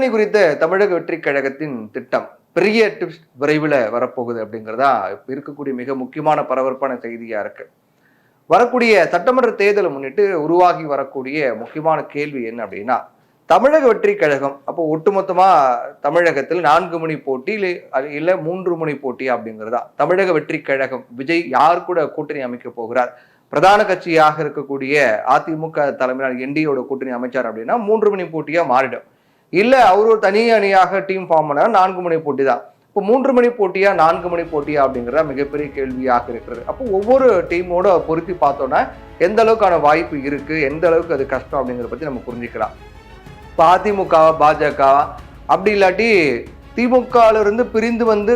கூட்டணி குறித்த தமிழக வெற்றி கழகத்தின் திட்டம் பெரிய டிப்ஸ் விரைவில் வரப்போகுது அப்படிங்கிறதா இப்ப இருக்கக்கூடிய மிக முக்கியமான பரபரப்பான செய்தியா இருக்கு. வரக்கூடிய சட்டமன்ற தேர்தலை முன்னிட்டு உருவாகி வரக்கூடிய முக்கியமான கேள்வி என்ன அப்படின்னா, தமிழக வெற்றி கழகம் அப்போ ஒட்டுமொத்தமா தமிழகத்தில் 4 முனை போட்டி இல்ல 3 முனை போட்டி அப்படிங்கிறதா. தமிழக வெற்றி கழகம் விஜய் யார் கூட கூட்டணி அமைக்க போகிறார், பிரதான கட்சியாக இருக்கக்கூடிய அதிமுக தலைமையிலான என்டியோட கூட்டணி அமைச்சார் அப்படின்னா 3 முனை போட்டியா மாறிடும். இல்ல அவர் ஒரு தனி அணியாக டீம் ஃபார்ம் பண்ணா 4 முனை போட்டி தான். இப்போ 3 முனை போட்டியா 4 முனை போட்டியா அப்படிங்கிற மிகப்பெரிய கேள்வியாக இருக்கிறது. அப்போ ஒவ்வொரு டீமோட பொருத்தி பார்த்தோம்னா எந்த அளவுக்கான வாய்ப்பு இருக்கு, எந்த அளவுக்கு அது கஷ்டம் அப்படிங்கிறத பத்தி நம்ம புரிஞ்சுக்கலாம். இப்போ அதிமுக பாஜக அப்படி இல்லாட்டி திமுகல இருந்து பிரிந்து வந்து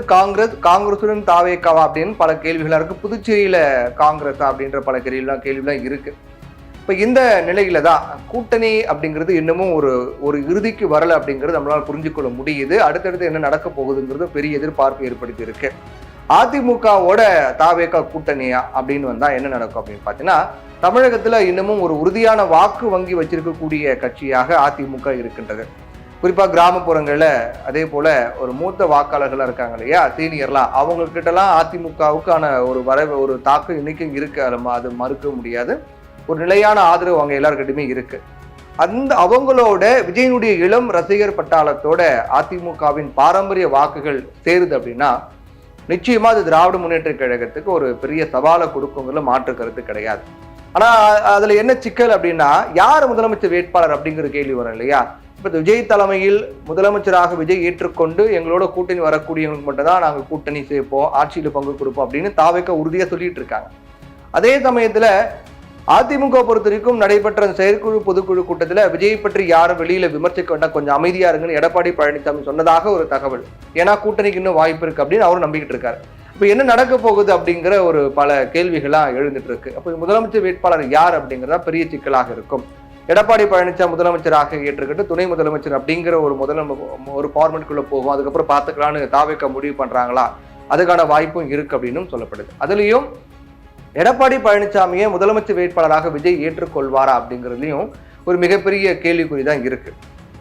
காங்கிரசுடன் தாவேக்காவா அப்படின்னு பல கேள்விகளா இருக்கு. புதுச்சேரியில காங்கிரஸ் அப்படின்ற பல கேள்விலாம் இருக்கு. இப்ப இந்த நிலையில தான் கூட்டணி அப்படிங்கிறது இன்னமும் ஒரு இறுதிக்கு வரல அப்படிங்கிறது நம்மளால புரிஞ்சுக்கொள்ள முடியுது. அடுத்தடுத்து என்ன நடக்க போகுதுங்கிறது பெரிய எதிர்பார்ப்பு ஏற்படுத்தி இருக்கு. அதிமுகவோட தாவேக்கா கூட்டணியா அப்படின்னு வந்தா என்ன நடக்கும் அப்படின்னு பாத்தீங்கன்னா, தமிழகத்துல இன்னமும் ஒரு உறுதியான வாக்கு வங்கி வச்சிருக்கக்கூடிய கட்சியாக அதிமுக இருக்கின்றது. குறிப்பா கிராமப்புறங்கள்ல அதே போல ஒரு மூத்த வாக்காளர்களா இருக்காங்க இல்லையா, சீனியர்லாம், அவங்க கிட்டலாம் அதிமுகவுக்கான ஒரு தாக்கம் இன்னைக்கும் இருக்கு. அது மறுக்க முடியாது. ஒரு நிலையான ஆதரவு அவங்க எல்லாருக்கிட்டையுமே இருக்கு. அவங்களோட விஜயனுடைய இளம் ரசிகர் பட்டாளத்தோட அதிமுகவின் பாரம்பரிய வாக்குகள் சேருது அப்படின்னா நிச்சயமா அது திராவிட முன்னேற்ற கழகத்துக்கு ஒரு பெரிய சவாலை கொடுக்குங்கிற மாற்று கருத்து கிடையாது. ஆனா அதுல என்ன சிக்கல் அப்படின்னா, யார் முதலமைச்சர் வேட்பாளர் அப்படிங்கிற கேள்வி வரும் இல்லையா. இப்ப விஜய் தலைமையில் முதலமைச்சராக விஜய் ஏற்றுக்கொண்டு எங்களோட கூட்டணி வரக்கூடியவங்களுக்கு மட்டும் தான் நாங்க கூட்டணி சேர்ப்போம், ஆட்சியில பங்கு கொடுப்போம் அப்படின்னு தாவேக்கா உறுதியா சொல்லிட்டு இருக்காங்க. அதே சமயத்துல அதிமுக பொறுத்த வரைக்கும் நடைபெற்ற செயற்குழு பொதுக்குழு கூட்டத்தில் விஜய் பற்றி யாரும் வெளியில விமர்சிக்க வேண்டாம், கொஞ்சம் அமைதியா இருங்கன்னு எடப்பாடி பழனிசாமி சொன்னதாக ஒரு தகவல். ஏன்னா கூட்டணிக்கு இன்னும் வாய்ப்பு இருக்கு அப்படின்னு அவரும் நம்பிக்கிட்டு இருக்காரு. இப்ப என்ன நடக்க போகுது அப்படிங்கிற ஒரு பல கேள்விகளா எழுந்துட்டு இருக்கு. அப்ப முதலமைச்சர் வேட்பாளர் யார் அப்படிங்கிறதா பெரிய சிக்கலாக இருக்கும். எடப்பாடி பழனிசாமி முதலமைச்சராக ஏற்றுக்கிட்டு துணை முதலமைச்சர் அப்படிங்கிற ஒரு ஃபார்மெட்டுக்குள்ள போகும். அதுக்கப்புறம் பார்த்துக்கலான்னு தாவேக்கா முடிவு பண்றாங்களா, அதுக்கான வாய்ப்பும் இருக்கு அப்படின்னு சொல்லப்படுது. அதுலயும் எடப்பாடி பழனிசாமியை முதலமைச்சர் வேட்பாளராக விஜய் ஏற்றுக்கொள்வாரா அப்படிங்கிறதுலையும் ஒரு மிகப்பெரிய கேள்விக்குறிதான் இருக்கு.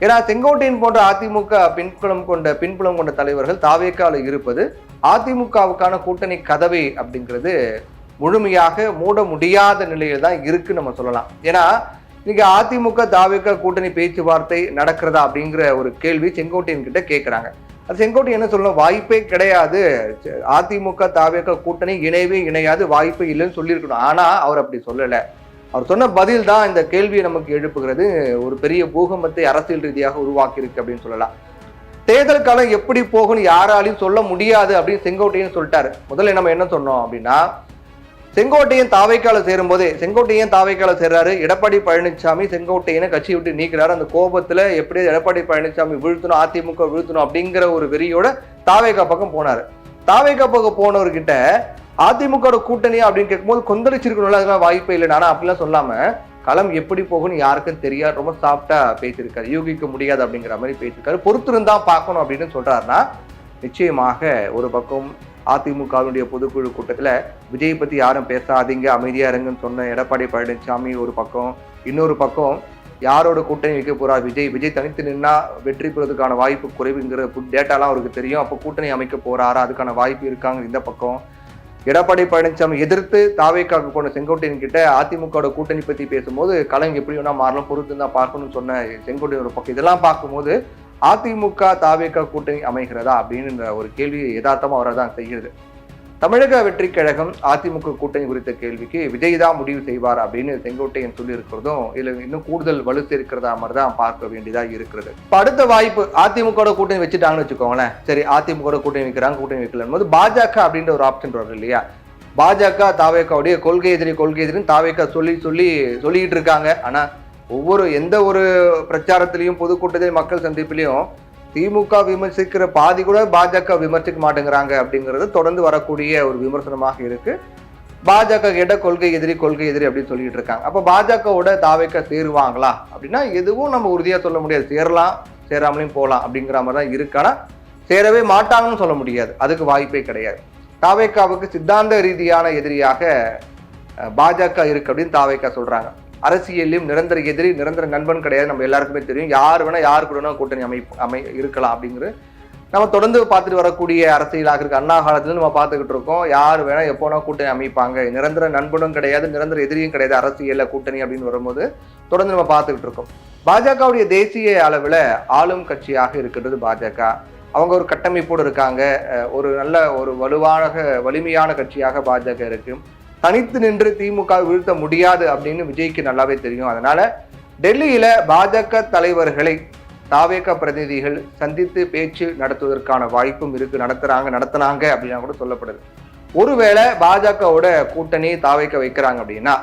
ஏன்னா செங்கோட்டையன் போன்ற அதிமுக பின்புலம் கொண்ட தலைவர்கள் தாவேக்கால இருப்பது அதிமுகவுக்கான கூட்டணி கதவை அப்படிங்கிறது முழுமையாக மூட முடியாத நிலையில தான் இருக்குன்னு நம்ம சொல்லலாம். ஏன்னா நீங்க அதிமுக தாவேக்கா கூட்டணி பேச்சுவார்த்தை நடக்கிறதா அப்படிங்கிற ஒரு கேள்வி செங்கோட்டையன் கிட்ட கேட்கிறாங்க. அது செங்கோட்டையன் என்ன சொல்லணும், வாய்ப்பே கிடையாது, அதிமுக தாவேக்கா கூட்டணி இணையவே இணையாது, வாய்ப்பே இல்லைன்னு சொல்லியிருக்கணும். ஆனா அவர் அப்படி சொல்லலை. அவர் சொன்ன பதில் தான் இந்த கேள்வியை நமக்கு எழுப்புகிறது, ஒரு பெரிய பூகம்பத்தை அரசியல் ரீதியாக உருவாக்கி இருக்கு அப்படின்னு சொல்லலாம். தேர்தல் காலம் எப்படி போகும்னு யாராலையும் சொல்ல முடியாது அப்படின்னு செங்கோட்டையன் சொல்லிட்டாரு. முதல்ல நம்ம என்ன சொன்னோம் அப்படின்னா, செங்கோட்டையன் தாவேக்கால சேரும்போதே, செங்கோட்டையன் தாவேக்கால சேர்றாரு, எடப்பாடி பழனிசாமி செங்கோட்டையனை கட்சியை விட்டு நீக்கிறாரு. அந்த கோபத்துல எப்படி எடப்பாடி பழனிசாமி வீழ்த்தணும், அதிமுக வீழ்த்தணும் அப்படிங்கிற ஒரு வெறியோட தாவேக்கா பக்கம் போனாரு. தாவேக்கா பக்கம் போனவர்கிட்ட அதிமுக கூட்டணி அப்படின்னு கேட்கும்போது கொந்தளிச்சிருக்கணும்ல, அதெல்லாம் வாய்ப்பே இல்லை. ஆனா அப்படிலாம் சொல்லாம களம் எப்படி போகும்னு யாருக்கும் தெரியாது, ரொம்ப சாஃப்டா பேசியிருக்காரு, யூகிக்க முடியாது அப்படிங்கிற மாதிரி பேசியிருக்காரு. பொறுத்திருந்தா பார்க்கணும் அப்படின்னு சொல்றாருன்னா நிச்சயமாக ஒரு பக்கம் அதிமுகவினுடைய பொதுக்குழு கூட்டத்தில் விஜய் பத்தி யாரும் பேசாதீங்க, அமைதியா இருங்கன்னு சொன்ன எடப்பாடி பழனிசாமி ஒரு பக்கம், இன்னொரு பக்கம் யாரோட கூட்டணி வைக்க போறா விஜய் தனித்து நின்னா வெற்றி பெறுவதற்கான வாய்ப்பு குறைவுங்கிற டேட்டாலாம் அவருக்கு தெரியும். அப்போ கூட்டணி அமைக்க போறாரா, அதுக்கான வாய்ப்பு இருக்காங்க. இந்த பக்கம் எடப்பாடி பழனிசாமி எதிர்த்து தாவேக்காக்கு போன செங்கோட்டையன் கிட்ட அதிமுக கூட்டணி பத்தி பேசும்போது களம் எப்படி வேணா மாறலாம், பொறுத்து தான் பார்க்கணும்னு சொன்ன செங்கோட்டையன் ஒரு பக்கம். இதெல்லாம் பார்க்கும்போது அதிமுக தாவேக்கா கூட்டணி அமைகிறதா அப்படின்னு ஒரு கேள்வி யதார்த்தமா வரதான் செய்கிறது. தமிழக வெற்றி கழகம் அதிமுக கூட்டணி குறித்த கேள்விக்கு விஜய் தான் முடிவு செய்வார் அப்படின்னு செங்கோட்டையன் சொல்லி இருக்கிறதும் இதுல இன்னும் கூடுதல் வலு சேர்க்கிறதா மாதிரி தான் பார்க்க வேண்டியதா இருக்கிறது. இப்ப அடுத்த வாய்ப்பு அதிமுக கூட்டணி வச்சுட்டாங்கன்னு வச்சுக்கோங்களேன். சரி, அதிமுக கூட்டணி வைக்கிறாங்க, கூட்டணி வைக்கலன்னு போது பாஜக அப்படின்ற ஒரு ஆப்ஷன் வரும் இல்லையா. பாஜக தாவேக்காவுடைய கொள்கை எதிரின்னு தாவேக்கா சொல்லிட்டு இருக்காங்க. ஆனா எந்த ஒரு பிரச்சாரத்திலையும் பொதுக்கூட்டத்திலையும் மக்கள் சந்திப்பிலையும் திமுக விமர்சிக்கிற பாதி கூட பாஜக விமர்சிக்க மாட்டேங்கிறாங்க அப்படிங்கிறது தொடர்ந்து வரக்கூடிய ஒரு விமர்சனமாக இருக்கு. பாஜக கேட்ட கொள்கை எதிரி அப்படின்னு சொல்லிட்டு இருக்காங்க. அப்ப பாஜகவோட தாவேக்கா சேருவாங்களா அப்படின்னா எதுவும் நம்ம உறுதியா சொல்ல முடியாது. சேரலாம், சேராமலையும் போகலாம் அப்படிங்கிற மாதிரி தான் இருக்கு. ஆனா சேரவே மாட்டாங்கன்னு சொல்ல முடியாது, அதுக்கு வாய்ப்பே கிடையாது. தாவேக்காவுக்கு சித்தாந்த ரீதியான எதிரியாக பாஜக இருக்கு அப்படின்னு தாவேக்கா சொல்றாங்க. அரசியலையும் நிரந்தர எதிரி நிரந்தர நண்பன் கிடையாது. நம்ம எல்லாருக்குமே தெரியும். யார் வேணா யார் கூட கூட்டணி இருக்கலாம் அப்படிங்கிறது நம்ம தொடர்ந்து பார்த்துட்டு வரக்கூடிய அரசியலாக இருக்கு. அண்ணா காலத்துல நம்ம பார்த்துக்கிட்டு இருக்கோம். யார் வேணா எப்போனா கூட்டணி அமைப்பாங்க. நிரந்தர நண்பனும் கிடையாது, நிரந்தர எதிரியும் கிடையாது அரசியல்ல கூட்டணி அப்படின்னு வரும்போது தொடர்ந்து நம்ம பார்த்துக்கிட்டு இருக்கோம். பாஜகவுடைய தேசிய அளவுல ஆளும் கட்சியாக இருக்கின்றது பாஜக. அவங்க ஒரு கட்டமைப்போடு இருக்காங்க. ஒரு நல்ல ஒரு வலிமையான கட்சியாக பாஜக இருக்கு. தனித்து நின்று திமுக வீழ்த்த முடியாது அப்படின்னு விஜய்க்கு நல்லாவே தெரியும். அதனால டெல்லியில பாஜக தலைவர்களை தாவேக பிரதிநிதிகள் சந்தித்து பேச்சு நடத்துவதற்கான வாய்ப்பும் இருக்கு. நடத்தினாங்க அப்படின்னா கூட சொல்லப்படுது. ஒருவேளை பாஜகவோட கூட்டணி தாவேக வைக்கிறாங்க அப்படின்னா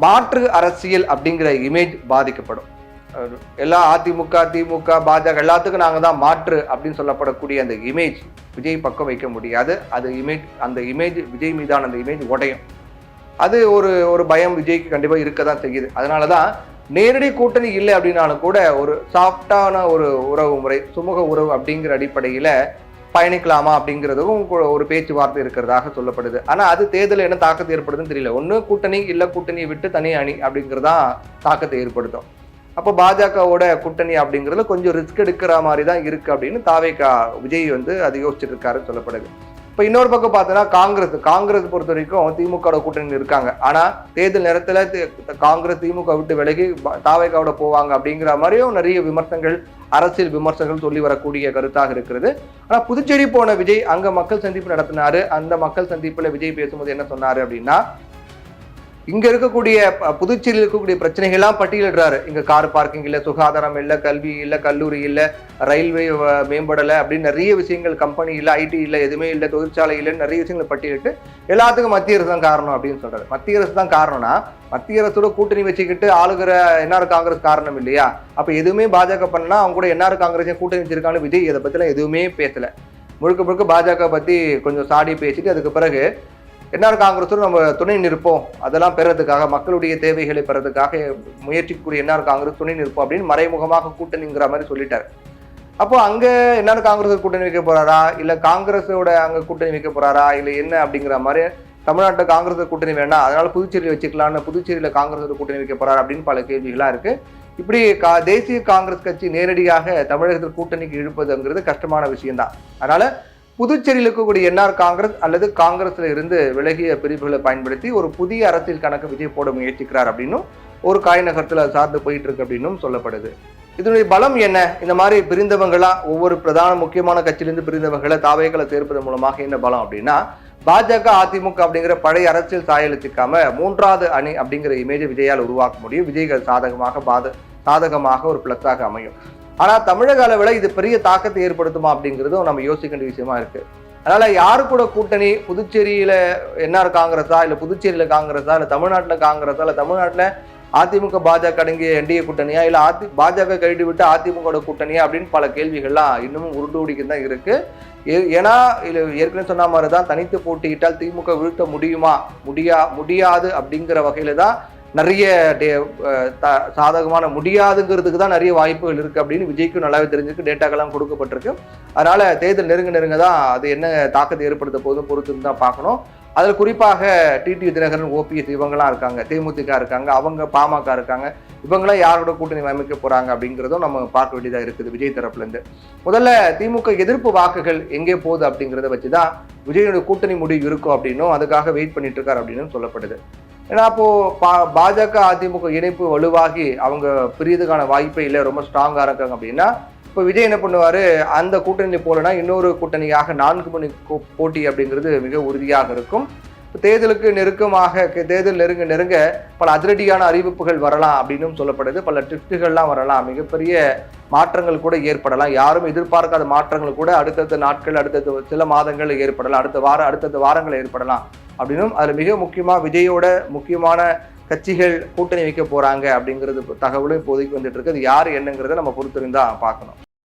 மாற்று அரசியல் அப்படிங்கிற இமேஜ் பாதிக்கப்படும். எல்லா அதிமுக திமுக பாஜக எல்லாத்துக்கும் நாங்க தான் மாற்று அப்படின்னு சொல்லப்படக்கூடிய அந்த இமேஜ் விஜய் பக்கம் வைக்க முடியாது. அந்த இமேஜ் விஜய் மீதான அந்த இமேஜ் உடையும். அது ஒரு பயம் விஜய்க்கு கண்டிப்பா இருக்கதான் செய்யுது. அதனாலதான் நேரடி கூட்டணி இல்லை அப்படின்னாலும் கூட ஒரு சாஃப்டான ஒரு உறவு முறை, சுமூக உறவு அப்படிங்கிற அடிப்படையில பயணிக்கலாமா அப்படிங்கிறதும் ஒரு பேச்சுவார்த்தை இருக்கிறதாக சொல்லப்படுது. ஆனா அது தேர்தலில் என்ன தாக்கத்தை ஏற்படுதுன்னு தெரியல. ஒண்ணு கூட்டணி இல்ல கூட்டணியை விட்டு தனி அணி அப்படிங்கிறதா தாக்கத்தை ஏற்படுத்தும். அப்போ பாஜகவோட கூட்டணி அப்படிங்கிறதுல கொஞ்சம் ரிஸ்க் எடுக்கிற மாதிரி தான் இருக்கு அப்படின்னு தாவேகா விஜய் அது யோசிச்சுட்டு இருக்காருன்னு சொல்லப்படுது. இப்போ இன்னொரு பக்கம் பார்த்தோன்னா காங்கிரஸ் பொறுத்த வரைக்கும் திமுக கூட்டணி இருக்காங்க. ஆனா தேர்தல் நேரத்துல காங்கிரஸ் திமுக விட்டு விலகி தாவேகாவோட போவாங்க அப்படிங்கிற மாதிரியும் நிறைய விமர்சனங்கள், அரசியல் விமர்சனங்கள் சொல்லி வரக்கூடிய கருத்தாக இருக்கிறது. ஆனா புதுச்சேரி போன விஜய் அங்க மக்கள் சந்திப்பு நடத்தினாரு. அந்த மக்கள் சந்திப்புல விஜய் பேசும்போது என்ன சொன்னாரு அப்படின்னா, இங்க இருக்கக்கூடிய புதுச்சேரியில் இருக்கக்கூடிய பிரச்சனைகள்லாம் பட்டியலிடுறாரு. இங்க கார் பார்க்கிங் இல்ல, சுகாதாரம் இல்ல, கல்வி இல்ல, கல்லூரி இல்ல, ரயில்வே மேம்படலை அப்படின்னு நிறைய விஷயங்கள், கம்பெனி இல்ல, ஐடி இல்ல, எதுவுமே இல்ல, தொழிற்சாலை இல்லைன்னு நிறைய விஷயங்களை பட்டியலிட்டு எல்லாத்துக்கும் மத்திய அரசு தான் காரணம் அப்படின்னு சொல்றாரு. மத்திய அரசு தான் காரணம்னா மத்திய அரசோட கூட்டணி வச்சுக்கிட்டு ஆளுகிற என்ஆர் காங்கிரஸ் காரணம் இல்லையா? அப்ப எதுவுமே பாஜக பண்ணா அவங்க கூட என்ஆர் காங்கிரஸ் கூட்டணி வச்சிருக்காங்க. விஜய் இதை பத்திலாம் எதுவுமே பேசல. முழுக்க பாஜக பத்தி கொஞ்சம் சாடி பேசிட்டு அதுக்கு பிறகு என்ஆர் காங்கிரஸோடு நம்ம துணை நிற்போம், அதெல்லாம் பெறதுக்காக மக்களுடைய தேவைகளை பெறதுக்காக முயற்சிக்கக்கூடிய என்ஆர் காங்கிரஸ் துணை நிற்போம் அப்படின்னு மறைமுகமாக கூட்டணிங்கிற மாதிரி சொல்லிட்டாரு. அப்போ அங்க என்ஆர் காங்கிரஸ் கூட்டணி வைக்க போறாரா, இல்ல காங்கிரஸோட அங்க கூட்டணி வைக்க போறாரா, இல்ல என்ன அப்படிங்கிற மாதிரி தமிழ்நாட்டில் காங்கிரஸ் கூட்டணி வேணாம் அதனால புதுச்சேரியில் வச்சுக்கலாம்னு புதுச்சேரியில காங்கிரஸோட கூட்டணி வைக்க போறாரு அப்படின்னு பல கேள்விகளா இருக்கு. இப்படி தேசிய காங்கிரஸ் கட்சி நேரடியாக தமிழகத்தில் கூட்டணிக்கு இழுப்பதுங்கிறது கஷ்டமான விஷயம்தான். அதனால புதுச்சேரியில் இருக்கக்கூடிய என்ஆர் காங்கிரஸ் அல்லது காங்கிரஸ்ல இருந்து விலகிய பிரிவுகளை பயன்படுத்தி ஒரு புதிய அரசியல் கணக்கு விஜய் போட முயற்சிக்கிறார் அப்படின்னும் ஒரு காய் நகரத்துல சார்ந்து போயிட்டு இருக்கு அப்படின்னும் சொல்லப்படுது. இதனுடைய பலம் என்ன? இந்த மாதிரி பிரிந்தவங்களா ஒவ்வொரு பிரதான முக்கியமான கட்சியிலிருந்து பிரிந்தவங்களை தாவேகளை சேர்ப்பதன் மூலமாக என்ன பலம் அப்படின்னா, பாஜக அதிமுக அப்படிங்கிற பழைய அரசியல் சாயலுக்காம மூன்றாவது அணி அப்படிங்கிற இமேஜை விஜயால் உருவாக்க முடியும். விஜய்கள் சாதகமாக ஒரு பிளஸாக அமையும். ஆனா தமிழக அளவில் இது பெரிய தாக்கத்தை ஏற்படுத்துமா அப்படிங்கிறதும் நம்ம யோசிக்க வேண்டிய விஷயமா இருக்கு. அதனால யாரு கூட கூட்டணி, புதுச்சேரியில என்ஆர் காங்கிரஸா, இல்ல புதுச்சேரியில காங்கிரஸா, இல்ல தமிழ்நாட்டுல காங்கிரஸா, இல்ல தமிழ்நாட்டுல அதிமுக பாஜக அடங்கிய என்டிஏ கூட்டணியா, இல்ல பாஜக கைடு விட்டு அதிமுக கூட்டணியா அப்படின்னு பல கேள்விகள்லாம் இன்னமும் உருண்டு தான் இருக்கு. ஏன்னா ஏற்கனவே சொன்ன மாதிரிதான் தனித்து போட்டியிட்டால் திமுக வீழ்த்த முடியாது அப்படிங்கிற வகையில தான் நிறைய சாதகமான முடியாதுங்கிறதுக்கு தான் நிறைய வாய்ப்புகள் இருக்கு அப்படின்னு விஜய்க்கும் நல்லாவே தெரிஞ்சிருக்கு. டேட்டாக்கெல்லாம் கொடுக்கப்பட்டிருக்கு. அதனால தேர்தல் நெருங்க தான் அது என்ன தாக்கத்தை ஏற்படுத்த போதும் பொறுத்து தான் பார்க்கணும். அதில் குறிப்பாக டிடி தினகரன், ஓபிஎஸ் இவங்கெல்லாம் இருக்காங்க, தேமுதிக இருக்காங்க, அவங்க பாமக இருக்காங்க. இவங்களாம் யாரோட கூட்டணி அமைக்க போறாங்க அப்படிங்கிறதும் நம்ம பார்க்க வேண்டியதாக இருக்குது விஜய் தரப்புல இருந்து. முதல்ல திமுக எதிர்ப்பு வாக்குகள் எங்கே போகுது அப்படிங்கிறத வச்சுதான் விஜயோட கூட்டணி முடிவு இருக்கும் அப்படின்னும் அதுக்காக வெயிட் பண்ணிட்டு இருக்காரு அப்படின்னு சொல்லப்படுது. ஏன்னா அப்போ பாஜக அதிமுக இணைப்பு வலுவாகி அவங்க பிரியதுக்கான வாய்ப்பே இல்லை, ரொம்ப ஸ்ட்ராங்கா இருக்காங்க அப்படின்னா இப்போ விஜய் என்ன பண்ணுவாரு, அந்த கூட்டணி போலனா இன்னொரு கூட்டணியாக 4 மணி போட்டி அப்படிங்கிறது மிக உறுதியாக இருக்கும். தேர்தலுக்கு தேர்தல் நெருங்க பல அதிரடியான அறிவிப்புகள் வரலாம் அப்படின்னு சொல்லப்படுது. பல ட்விஸ்டுகள்லாம் வரலாம், மிகப்பெரிய மாற்றங்கள் கூட ஏற்படலாம். யாரும் எதிர்பார்க்காத மாற்றங்கள் கூட அடுத்தடுத்த நாட்கள், அடுத்தடுத்த சில மாதங்கள் ஏற்படலாம், அடுத்தடுத்த வாரங்கள் ஏற்படலாம் அப்படின்னும். அதுல மிக முக்கியமா விஜயோட முக்கியமான கட்சிகள் கூட்டணி வைக்க போறாங்க அப்படிங்கிறது தகவலும் இப்போதைக்கு வந்துட்டு இருக்கு. அது யாரு என்னங்கிறத நம்ம பொறுத்திருந்தா பார்க்கணும்.